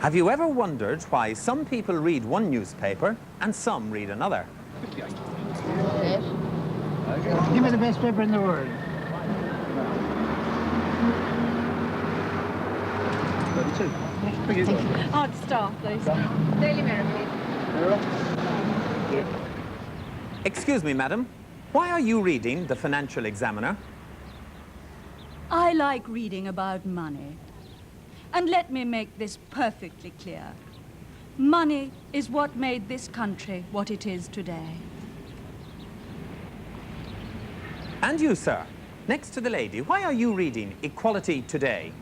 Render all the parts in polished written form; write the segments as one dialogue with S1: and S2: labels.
S1: Have you ever wondered why some people read one newspaper and some read another?
S2: Give me the best paper in the world.
S3: Hard start, please. Daily Mirror, please.
S1: Excuse me, madam. Why are you reading the Financial Examiner?
S4: I like reading about money. And let me make this perfectly clear. Money is what made this country what it is today.
S1: And you, sir, next to the lady, why are you reading Equality Today?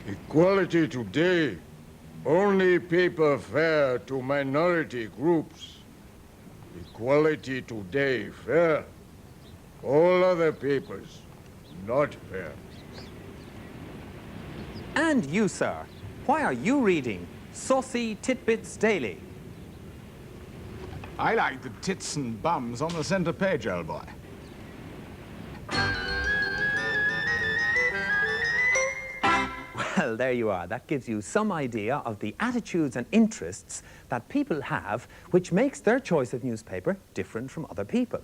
S5: Equality Today. Only paper fair to minority groups. Equality Today fair. All other papers not fair.
S1: And you, sir, why are you reading Saucy Titbits Daily?
S6: I like the tits and bums on the centre page, old boy.
S1: Well, there you are. That gives you some idea of the attitudes and interests that people have, which makes their choice of newspaper different from other people.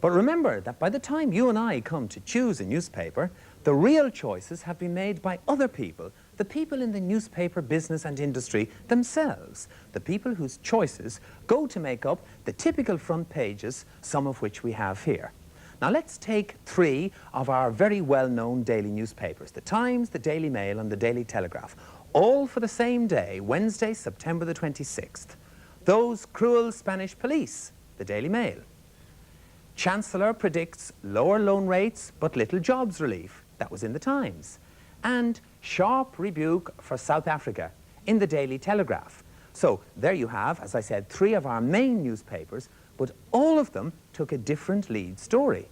S1: But remember that by the time you and I come to choose a newspaper, the real choices have been made by other people, the people in the newspaper business and industry themselves, the people whose choices go to make up the typical front pages, some of which we have here. Now let's take three of our very well-known daily newspapers, the Times, the Daily Mail and the Daily Telegraph, all for the same day, Wednesday, September the 26th. Those cruel Spanish police, the Daily Mail. Chancellor predicts lower loan rates but little jobs relief, that was in the Times. And sharp rebuke for South Africa in the Daily Telegraph. So there you have, as I said, three of our main newspapers, but all of them took a different lead story.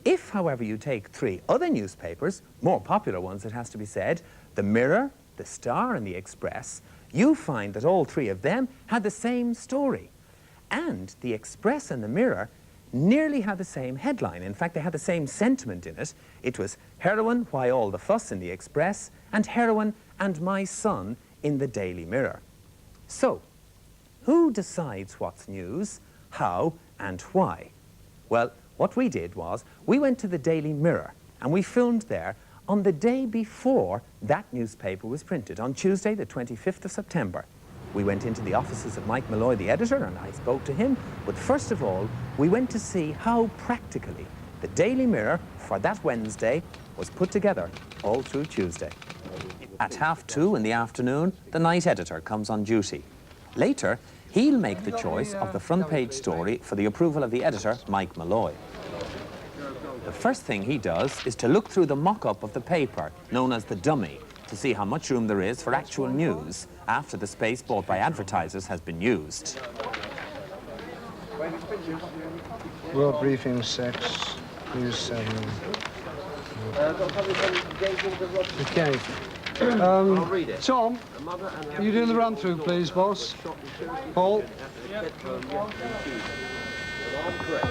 S1: If, however, you take three other newspapers, more popular ones it has to be said, the Mirror, the Star and the Express, you find that all three of them had the same story. And the Express and the Mirror nearly had the same headline. In fact, they had the same sentiment in it. It was Heroin, Why All the Fuss in the Express, and Heroin and My Son in the Daily Mirror. So, who decides what's news, how, and why? Well, what we did was, we went to the Daily Mirror, and we filmed there on the day before that newspaper was printed, on Tuesday, the 25th of September. We went into the offices of Mike Malloy, the editor, and I spoke to him. But first of all, we went to see how practically the Daily Mirror for that Wednesday was put together all through Tuesday. At 2:30 in the afternoon, the night editor comes on duty. Later, he'll make the choice of the front page story for the approval of the editor, Mike Malloy. The first thing he does is to look through the mock-up of the paper, known as the dummy, to see how much room there is for actual news after the space bought by advertisers has been used.
S2: World Briefing 6, News 7. Okay. Tom, are you doing the run-through, please, boss? Paul?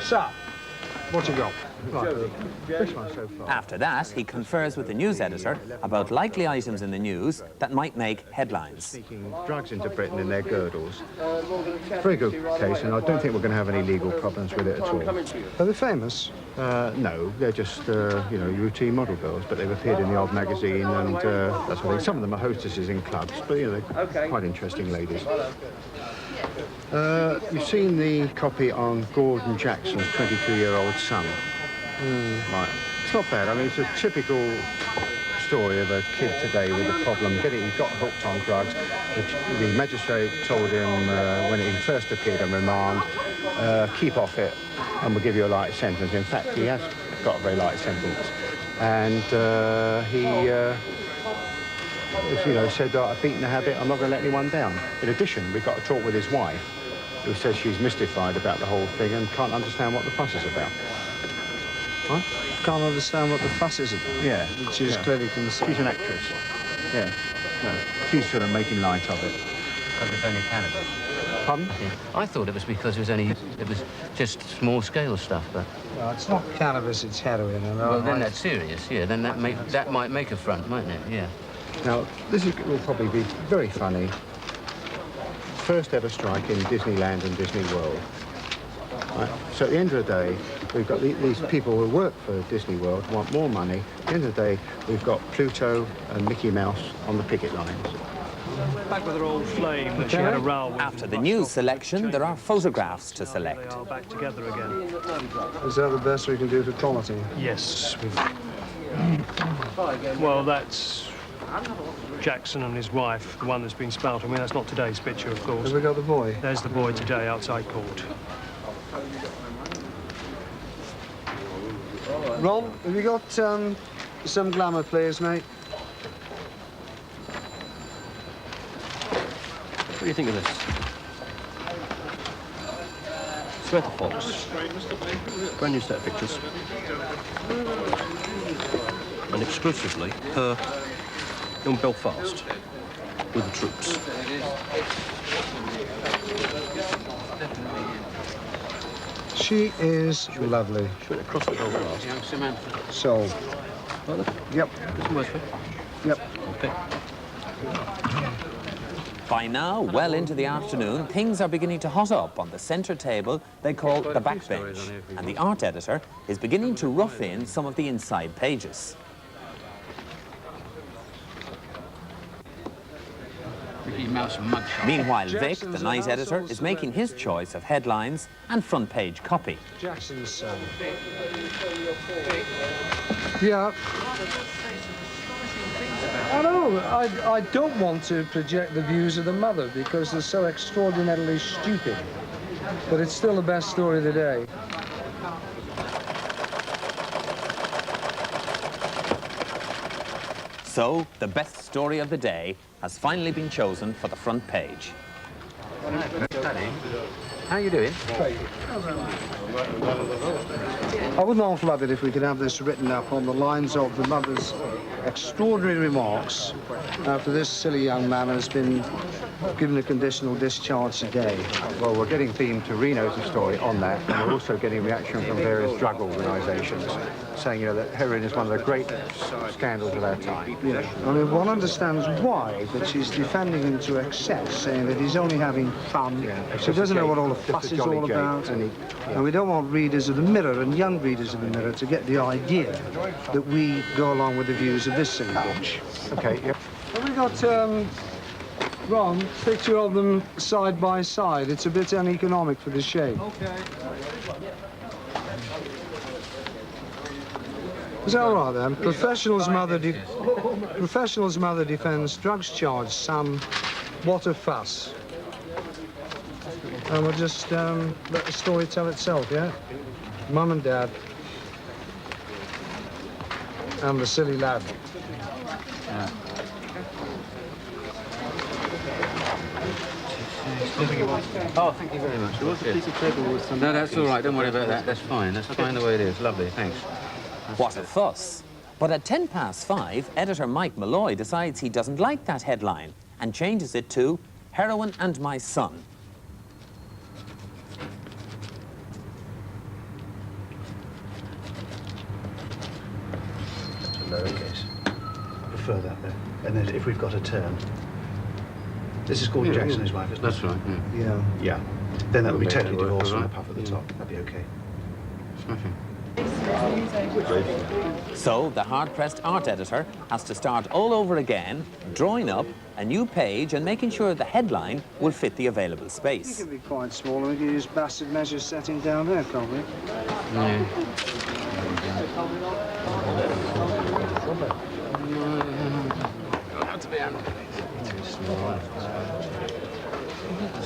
S2: Sir, what you got? Right. This one so far.
S1: After that, he confers with the news editor about likely items in the news that might make headlines.
S7: Sneaking drugs into Britain in their girdles. Very good case, and I don't think we're going to have any legal problems with it at all.
S2: Are they famous?
S7: No, they're just, you know, routine model girls, but they've appeared in the odd magazine, and that sort of thing. Some of them are hostesses in clubs, but, you know, they're quite interesting ladies. You've seen the copy on Gordon Jackson's 22-year-old son. Right. It's not bad. I mean, it's a typical story of a kid today with a problem. He got hooked on drugs. The magistrate told him when he first appeared on remand, keep off it and we'll give you a light sentence. In fact, he has got a very light sentence. And he you know, said, I've beaten the habit, I'm not going to let anyone down. In addition, we've got to talk with his wife, who says she's mystified about the whole thing and can't understand what the fuss is about.
S2: What? Can't understand what the fuss is about.
S7: Yeah.
S2: She's clearly concerned.
S7: She's an actress. Yeah. No. She's sort of making light of it.
S8: Because it's only cannabis.
S7: Pardon?
S8: Yeah. I thought it was because it was just small-scale stuff, but...
S2: No, it's not cannabis, it's heroin. And
S8: well, then that's serious, yeah. Then that might make a front, mightn't it? Yeah.
S7: Now, will probably be very funny. First ever strike in Disneyland and Disney World. Right. So at the end of the day, we've got these people who work for Disney World, want more money. At the end of the day, we've got Pluto and Mickey Mouse on the picket lines.
S9: Back with her old flame that she had a row with.
S1: After the news selection, there are photographs to select.
S9: They are back together again.
S2: Is that the best we can do for quality?
S9: Yes. Well, that's Jackson and his wife, the one that's been spelt. I mean, that's not today's picture, of course.
S2: Have we got the boy?
S9: There's the boy today outside court.
S2: Ron, have you got some glamour, please, mate?
S10: What do you think of this? Sweater Fox. Brand new set of pictures. And exclusively her in Belfast with the troops.
S2: She is lovely.
S10: Shoot across the glass.
S8: Young Samantha.
S2: So, yep,
S10: This one,
S2: yep.
S10: okay.
S1: By now, well into the afternoon, things are beginning to hot up on the centre table they call the backbench, and the art editor is beginning to rough in some of the inside pages.
S8: Mickey Mouse mugshot.
S1: Meanwhile, Vic, the night editor, is making his choice of headlines and front-page copy.
S2: Jackson's son. Yeah. I know. I don't want to project the views of the mother because they're so extraordinarily stupid. But it's still the best story of the day.
S1: So, the best story of the day has finally been chosen for the front page.
S8: Daddy, how are you doing?
S2: I wouldn't awful love it if we could have this written up on the lines of the mother's extraordinary remarks after this silly young man has been given a conditional discharge today.
S7: Well, we're getting themed to Reno's story on that, and we're also getting reaction from various drug organisations saying, you know, that heroin is one of the great scandals of our time.
S2: Yeah. I mean, one understands why, but she's defending him to excess, saying that he's only having fun.
S7: Yeah,
S2: She doesn't know what all the
S7: just a
S2: fuss is
S7: jolly
S2: all
S7: joke,
S2: about.
S7: yeah.
S2: And we don't want readers of the Mirror and young readers of the Mirror to get the idea that we go along with the views of this silly bitch.
S7: Okay, yep.
S2: Have we got, Ron, picture of them side by side? It's a bit uneconomic for the shape. Okay. Is that all right then? Professional's mother defends drugs charge son. What a fuss. And we'll just let the story tell itself, yeah? Mum and Dad. And the silly lad.
S8: Yeah. Oh, thank you very much. There was a piece of paper with some... No, that's all right. Don't worry about that. That's fine. That's fine the way it is. Lovely. Thanks.
S1: What a fuss. But at 5:10, editor Mike Malloy decides he doesn't like that headline and changes it to Heroin and My Son.
S11: That's a lowercase. Prefer that though. And then if we've got a term. This is Gordon Jackson, his wife, isn't it?
S8: That's right,
S11: Yeah. Yeah. Then that would be
S8: Okay,
S11: totally
S8: that'll work,
S11: divorced
S8: all
S11: from a
S8: right.
S11: puff at the top. That'd be okay.
S8: Smashing.
S1: So the hard-pressed art editor has to start all over again, drawing up a new page and making sure the headline will fit the available
S2: You
S1: space.
S2: can be quite small and we can use bastard measure setting down there, can't we?
S8: Yeah. Have to be under.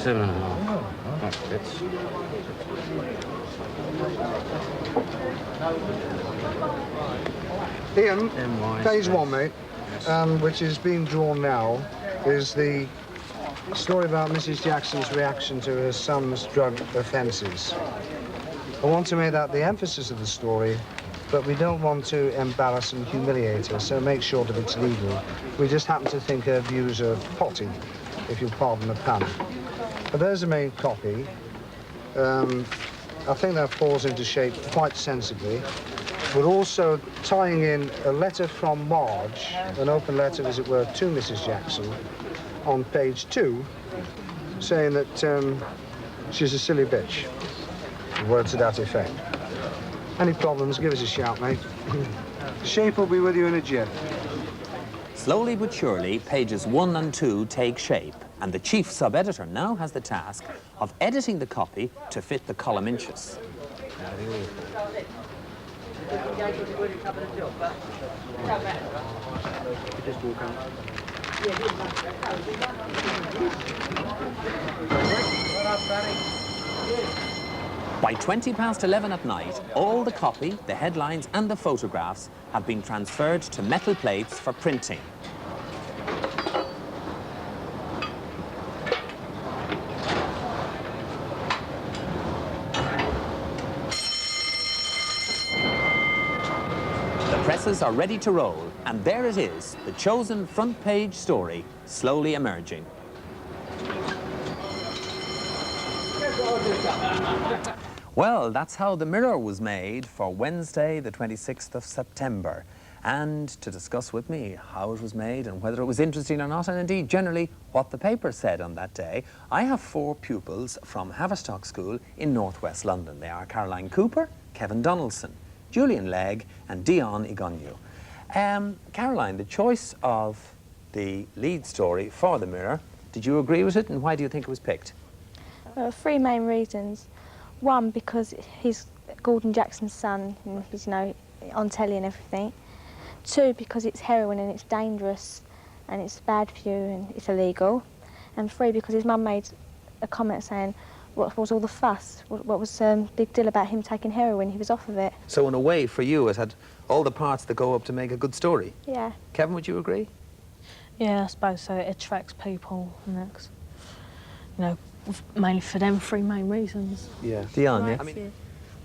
S8: 7.5. That fits.
S2: Ian,
S8: NY
S2: page 1, mate, which is being drawn now, is the story about Mrs. Jackson's reaction to her son's drug offences. I want to make that the emphasis of the story, but we don't want to embarrass and humiliate her, so make sure that it's legal. We just happen to think her views are potty, if you'll pardon the pun. But there's the main copy. I think that falls into shape quite sensibly. but also tying in a letter from Marge, an open letter, as it were, to Mrs. Jackson, on page 2, saying that she's a silly bitch. Words to that effect. Any problems, give us a shout, mate. Shape will be with you in a jiff.
S1: Slowly but surely, pages 1 and 2 take shape, and the chief sub-editor now has the task of editing the copy to fit the column inches. By 11:20 at night, all the copy, the headlines and the photographs have been transferred to metal plates for printing. The presses are ready to roll, and there it is, the chosen front page story, slowly emerging. Well, that's how the Mirror was made for Wednesday, the 26th of September. And to discuss with me how it was made and whether it was interesting or not, and indeed generally what the paper said on that day, I have 4 pupils from Haverstock School in northwest London. They are Caroline Cooper, Kevin Donaldson, Julian Legg and Dion Igonyu. Caroline, the choice of the lead story for the Mirror, did you agree with it, and why do you think it was picked?
S12: 3 main reasons. 1, because he's Gordon Jackson's son and he's, you know, on telly and everything. 2, because it's heroin and it's dangerous and it's bad for you and it's illegal. And 3, because his mum made a comment saying, what was all the fuss? What was the big deal about him taking heroin? He was off of it.
S1: So in a way, for you, it had all the parts that go up to make a good story.
S12: Yeah.
S1: Kevin, would you agree?
S13: Yeah, I suppose so. It attracts people, and that's, you know, mainly for them 3 main reasons.
S1: Yeah. Dion, yeah?
S14: I mean,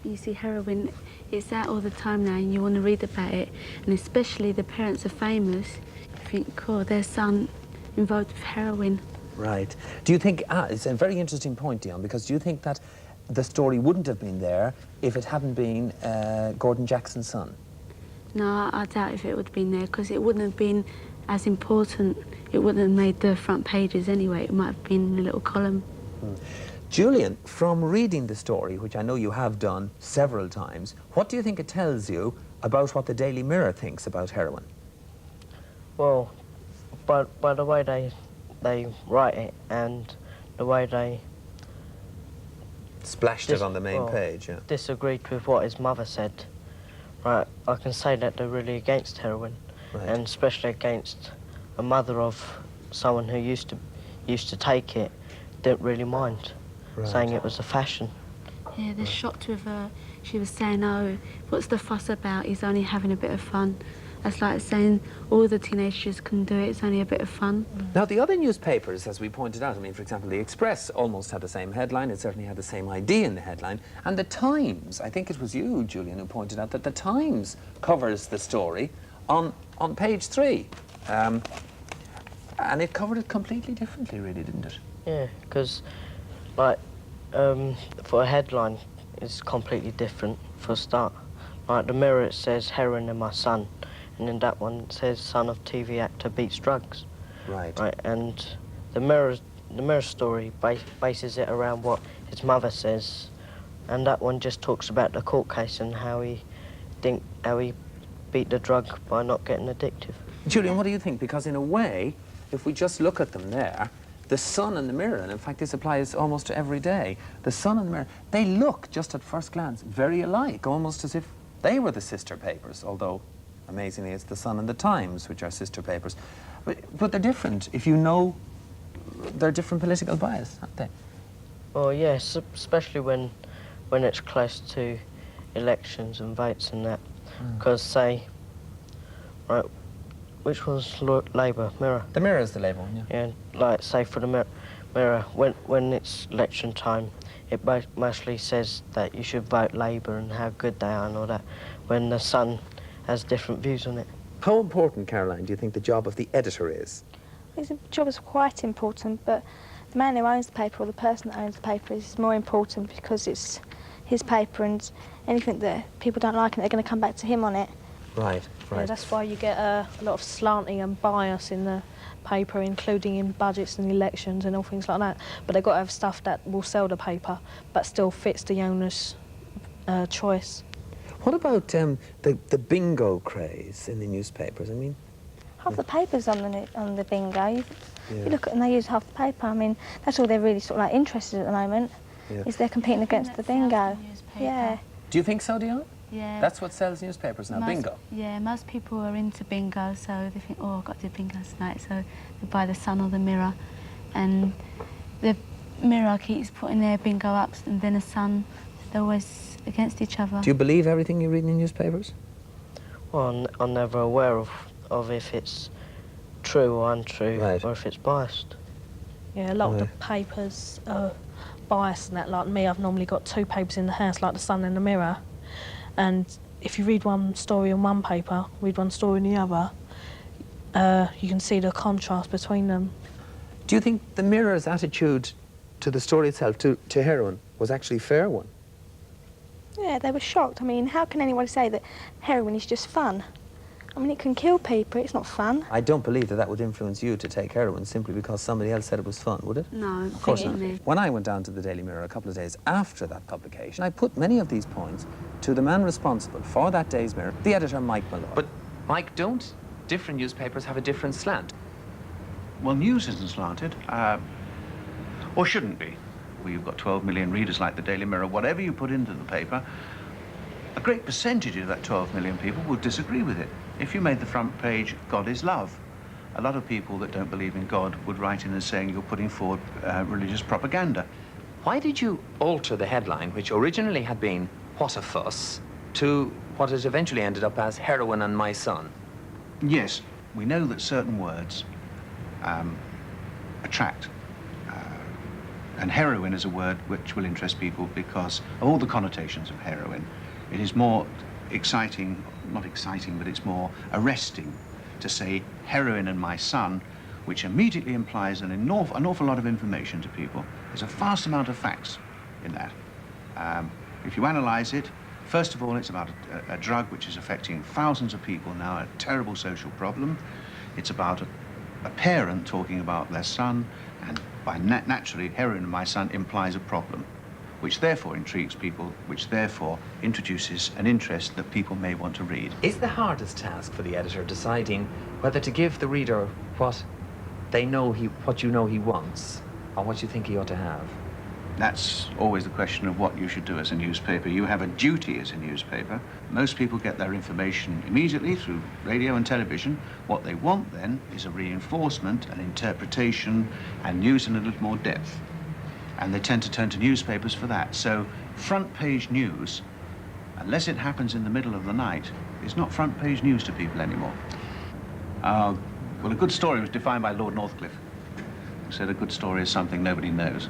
S14: you see heroin, it's out all the time now, and you want to read about it, and especially the parents are famous. You think, oh, their son involved with heroin.
S1: Right. Do you think, it's a very interesting point, Dion, because do you think that the story wouldn't have been there if it hadn't been Gordon Jackson's son?
S14: No, I doubt if it would have been there, because it wouldn't have been as important. It wouldn't have made the front pages anyway. It might have been a little column.
S1: Julian, from reading the story, which I know you have done several times, what do you think it tells you about what the Daily Mirror thinks about heroin?
S15: Well, by the way they write it and the way they
S1: splashed it on the main page, yeah.
S15: Disagreed with what his mother said. Right, I can say that they're really against heroin,
S1: right.
S15: And especially against a mother of someone who used to take it, didn't really mind, right. Saying it was a fashion.
S14: Yeah, they're shocked with her. She was saying, oh, what's the fuss about? He's only having a bit of fun. That's like saying all the teenagers can do it, it's only a bit of fun.
S1: Now, the other newspapers, as we pointed out, I mean, for example, the Express almost had the same headline, it certainly had the same idea in the headline, and the Times, I think it was you, Julian, who pointed out that the Times covers the story on page 3. And it covered it completely differently, really, didn't it?
S15: Yeah, because, like, for a headline, it's completely different for a start. Like, the Mirror, it says, heroin in my son. And in that one, it says, son of TV actor beats drugs.
S1: Right.
S15: Right, and the Mirror story bases it around what his mother says. And that one just talks about the court case and how he beat the drug by not getting addictive.
S1: Julian, what do you think? Because in a way, if we just look at them there, the Sun and the Mirror, and in fact this applies almost to every day, the Sun and the Mirror, they look, just at first glance, very alike, almost as if they were the sister papers, although, amazingly, it's the Sun and the Times, which are sister papers. But they're different, if you know they're different political bias, aren't they?
S15: Well, yes, especially when it's close to elections and votes and that. Because, say, right, which was Labour? Mirror?
S1: The Mirror is the Labour one, yeah.
S15: Yeah, like, say, for the Mirror, when it's election time, it mostly says that you should vote Labour and how good they are and all that, when the Sun has different views on it.
S1: How important, Caroline, do you think the job of the editor is?
S12: His job is quite important, but the man who owns the paper or the person that owns the paper is more important because it's his paper, and anything that people don't like, and they're going to come back to him on it.
S1: Right, right.
S13: Yeah, that's why you get a lot of slanting and bias in the paper, including in budgets and elections and all things like that. But they've got to have stuff that will sell the paper, but still fits the owner's choice.
S1: What about the bingo craze in the newspapers? I mean,
S12: half the papers on the bingo. You
S1: yeah.
S12: look at, and they use half the paper. I mean, that's all they're really sort of like interested in at the moment.
S1: Yeah.
S12: Is they're competing against the bingo. Yeah.
S1: Do you think so, Dion?
S14: Yeah.
S1: That's what sells newspapers now, bingo.
S14: Yeah, most people are into bingo, so they think, oh, I've got to do bingo tonight, so they buy the Sun or the Mirror, and the Mirror keeps putting their bingo up, and then the Sun, they're always against each other.
S1: Do you believe everything you read in the newspapers?
S15: Well, I'm never aware of if it's true or untrue,
S1: right.
S15: or if it's biased.
S13: Yeah, a lot of the papers are biased and that. Like me, I've normally got 2 papers in the house, like the Sun and the Mirror. And if you read one story in one paper, read one story in the other, you can see the contrast between them.
S1: Do you think the Mirror's attitude to the story itself, to heroin, was actually a fair one?
S12: Yeah, they were shocked. I mean, how can anyone say that heroin is just fun? I mean, it can kill people, it's not fun.
S1: I don't believe that would influence you to take heroin simply because somebody else said it was fun, would it?
S14: No,
S1: of course not. When I went down to the Daily Mirror a couple of days after that publication, I put many of these points to the man responsible for that day's Mirror, the editor, Mike Malloy. But, Mike, don't different newspapers have a different slant?
S11: Well, news isn't slanted, or shouldn't be. Well, you've got 12 million readers like the Daily Mirror. Whatever you put into the paper, a great percentage of that 12 million people would disagree with it. If you made the front page, God is love, a lot of people that don't believe in God would write in as saying you're putting forward religious propaganda.
S1: Why did you alter the headline, which originally had been, "What a fuss," to what it eventually ended up as, "Heroin and my son"?
S11: Yes, we know that certain words attract. And heroin is a word which will interest people because of all the connotations of heroin. It is more exciting, not exciting, but it's more arresting to say heroin and my son, which immediately implies an awful lot of information to people. There's a vast amount of facts in that. If you analyze it, first of all, it's about a drug which is affecting thousands of people now, a terrible social problem. It's about a parent talking about their son, and naturally, heroin and my son implies a problem, which therefore intrigues people, which therefore introduces an interest that people may want to read.
S1: Is the hardest task for the editor deciding whether to give the reader what you know he wants, or what you think he ought to have?
S11: That's always the question of what you should do as a newspaper. You have a duty as a newspaper. Most people get their information immediately through radio and television. What they want then is a reinforcement, an interpretation, and news in a little more depth. And they tend to turn to newspapers for that. So front page news, unless it happens in the middle of the night, is not front page news to people anymore. Well, a good story was defined by Lord Northcliffe, who said a good story is something nobody knows.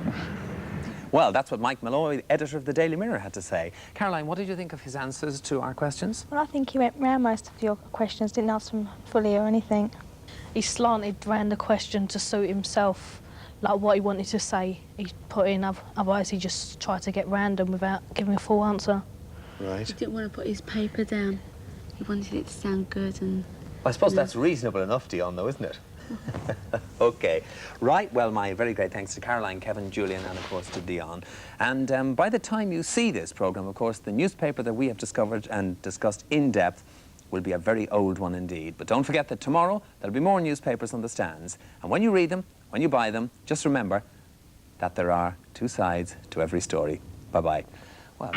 S1: Well, that's what Mike Malloy, editor of the Daily Mirror, had to say. Caroline, what did you think of his answers to our questions?
S12: Well, I think he went round most of your questions, didn't answer them fully or anything.
S13: He slanted round the question to suit himself, like what he wanted to say. He put in, otherwise he just tried to get random without giving a full answer.
S1: Right.
S14: He didn't want to put his paper down. He wanted it to sound good and...
S1: I suppose that's reasonable enough, Dion, though, isn't it? OK. Right, well, my very great thanks to Caroline, Kevin, Julian, and, of course, to Dion. And by the time you see this programme, of course, the newspaper that we have discovered and discussed in depth will be a very old one indeed. But don't forget that tomorrow there'll be more newspapers on the stands. And when you read them, when you buy them, just remember that there are 2 sides to every story. Bye-bye. Well...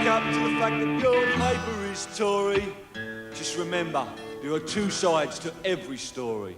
S16: Up to the fact that your paper is Tory, just remember there are 2 sides to every story.